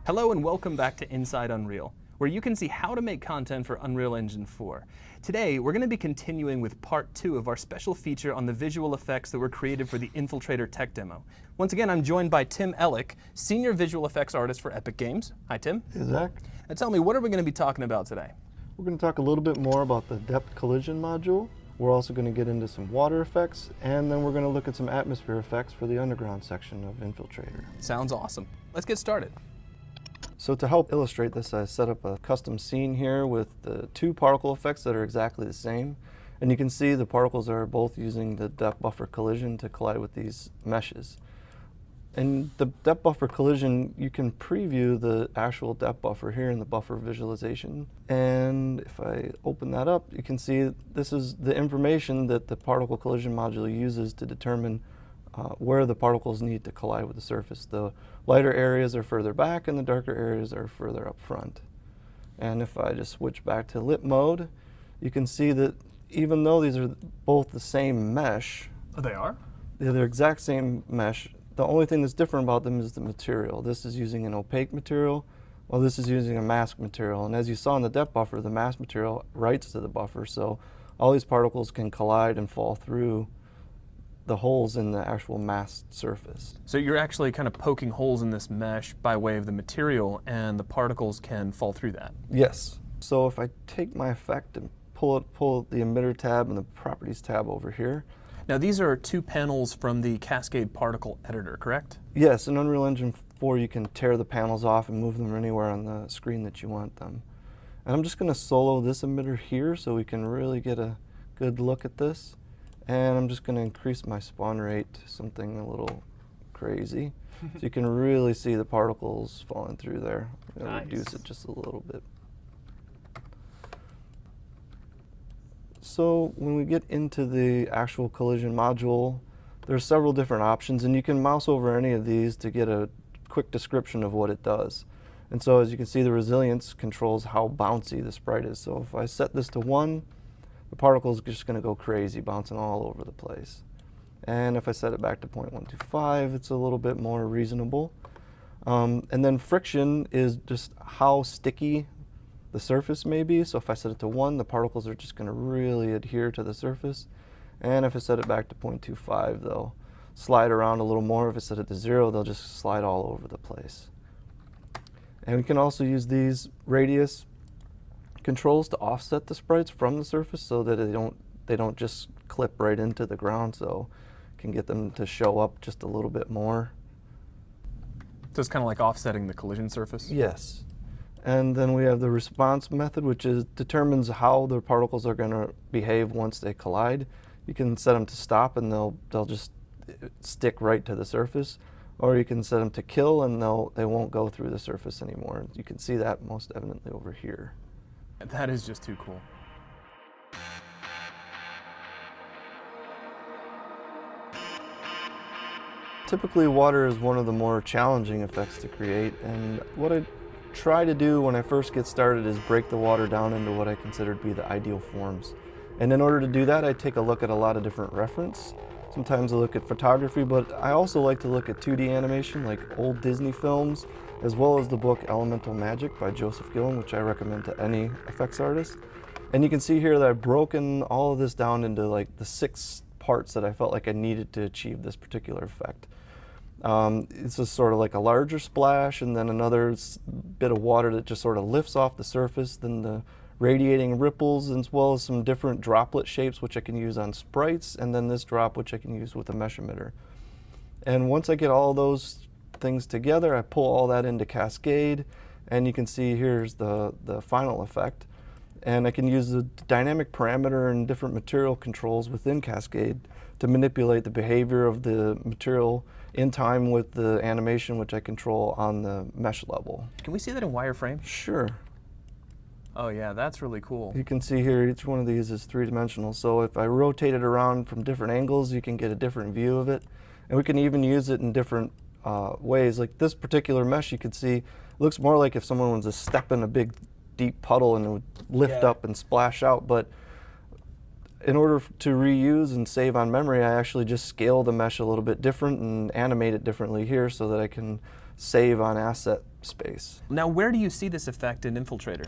Hello and welcome back to Inside Unreal, where you can see how to make content for Unreal Engine 4. Today, we're going to be continuing with part 2 of our special feature on the visual effects that were created for the Infiltrator tech demo. Once again, I'm joined by Tim Ellick, Senior Visual Effects Artist for Epic Games. Hi, Tim. Hey, Zach. And tell me, what are we going to be talking about today? We're going to talk a little bit more about the depth collision module. We're also going to get into some water effects, and then we're going to look at some atmosphere effects for the underground section of Infiltrator. Sounds awesome. Let's get started. So to help illustrate this, I set up a custom scene here with the two particle effects that are exactly the same. And you can see the particles are both using the depth buffer collision to collide with these meshes. And the depth buffer collision, you can preview the actual depth buffer here in the buffer visualization. And if I open that up, you can see this is the information that the particle collision module uses to determine where the particles need to collide with the surface. The lighter areas are further back and the darker areas are further up front. And if I just switch back to lit mode, you can see that even though these are both the same mesh, Oh, they are? they're the exact same mesh. The only thing that's different about them is the material. This is using an opaque material, while this is using a mask material. And as you saw in the depth buffer, the mask material writes to the buffer, so all these particles can collide and fall through the holes in the actual masked surface. So you're actually kind of poking holes in this mesh by way of the material, and the particles can fall through that. Yes. So if I take my effect and pull the emitter tab and the properties tab over here. Now these are two panels from the Cascade Particle Editor, correct? Yes, in Unreal Engine 4 you can tear the panels off and move them anywhere on the screen that you want them. And I'm just going to solo this emitter here so we can really get a good look at this. And I'm just going to increase my spawn rate to something a little crazy. So you can really see the particles falling through there. I'm going to reduce it just a little bit. So when we get into the actual collision module, there's several different options, and you can mouse over any of these to get a quick description of what it does. And so as you can see, the resilience controls how bouncy the sprite is. So if I set this to 1, the particle's just going to go crazy, bouncing all over the place. And if I set it back to 0.125, it's a little bit more reasonable. And then friction is just how sticky the surface may be. So if I set it to 1, the particles are just going to really adhere to the surface. And if I set it back to 0.25, they'll slide around a little more. If I set it to 0, they'll just slide all over the place. And we can also use these radius controls to offset the sprites from the surface so that they don't just clip right into the ground, so can get them to show up just a little bit more. So it's kind of like offsetting the collision surface? Yes. And then we have the response method, which determines how the particles are going to behave once they collide. You can set them to stop and they'll just stick right to the surface, or you can set them to kill and they won't go through the surface anymore. You can see that most evidently over here. That is just too cool. Typically, water is one of the more challenging effects to create, and what I try to do when I first get started is break the water down into what I consider to be the ideal forms. And in order to do that, I take a look at a lot of different reference. Sometimes I look at photography, but I also like to look at 2D animation like old Disney films, as well as the book Elemental Magic by Joseph Gillen, which I recommend to any effects artist. And you can see here that I've broken all of this down into like the 6 parts that I felt like I needed to achieve this particular effect. It's just sort of like a larger splash, and then another bit of water that just sort of lifts off the surface, then the radiating ripples, as well as some different droplet shapes which I can use on sprites, and then this drop which I can use with a mesh emitter. And once I get all those things together, I pull all that into Cascade, and you can see here's the final effect. And I can use the dynamic parameter and different material controls within Cascade to manipulate the behavior of the material in time with the animation which I control on the mesh level. Can we see that in wireframe? Sure. Oh yeah, that's really cool. You can see here each one of these is 3-dimensional, so if I rotate it around from different angles, you can get a different view of it. And we can even use it in different ways. Like this particular mesh, you could see looks more like if someone was to step in a big deep puddle and it would lift up and splash out. But in order to reuse and save on memory, I actually just scale the mesh a little bit different and animate it differently here so that I can save on asset space. Now, where do you see this effect in Infiltrator?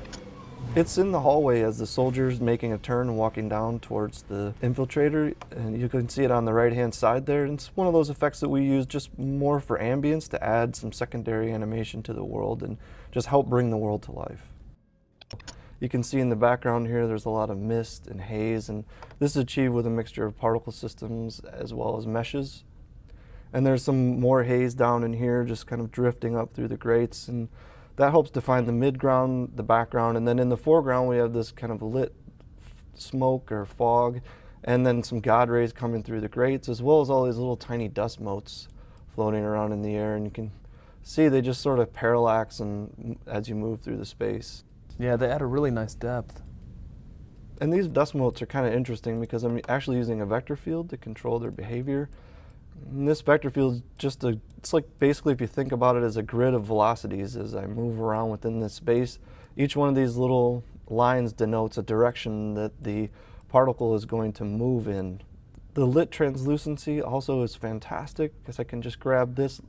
It's in the hallway as the soldier's making a turn and walking down towards the infiltrator, and you can see it on the right-hand side there. And it's one of those effects that we use just more for ambience to add some secondary animation to the world and just help bring the world to life. You can see in the background here there's a lot of mist and haze, and this is achieved with a mixture of particle systems as well as meshes. And there's some more haze down in here just kind of drifting up through the grates, and that helps define the midground, the background, and then in the foreground we have this kind of lit smoke or fog, and then some God rays coming through the grates, as well as all these little tiny dust motes floating around in the air, and you can see they just sort of parallax and as you move through the space. Yeah, they add a really nice depth. And these dust motes are kind of interesting because I'm actually using a vector field to control their behavior. And this vector field is just it's like basically if you think about it as a grid of velocities as I move around within this space. Each one of these little lines denotes a direction that the particle is going to move in. The lit translucency also is fantastic because I can just grab this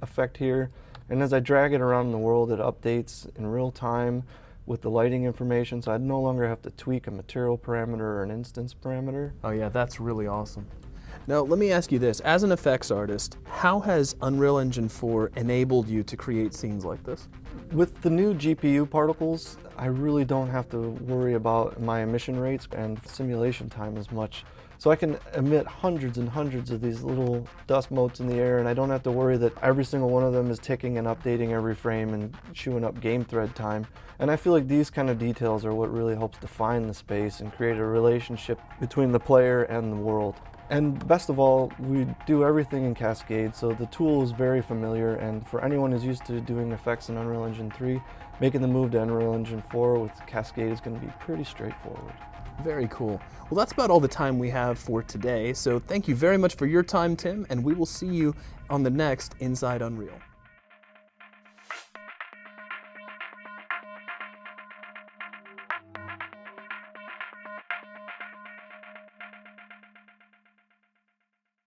effect here, and as I drag it around the world it updates in real time with the lighting information, so I no longer have to tweak a material parameter or an instance parameter. Oh yeah, that's really awesome. Now, let me ask you this. As an effects artist, how has Unreal Engine 4 enabled you to create scenes like this? With the new GPU particles, I really don't have to worry about my emission rates and simulation time as much. So I can emit hundreds and hundreds of these little dust motes in the air, and I don't have to worry that every single one of them is ticking and updating every frame and chewing up game thread time. And I feel like these kind of details are what really helps define the space and create a relationship between the player and the world. And best of all, we do everything in Cascade, so the tool is very familiar, and for anyone who's used to doing effects in Unreal Engine 3, making the move to Unreal Engine 4 with Cascade is going to be pretty straightforward. Very cool. Well, that's about all the time we have for today, so thank you very much for your time, Tim, and we will see you on the next Inside Unreal.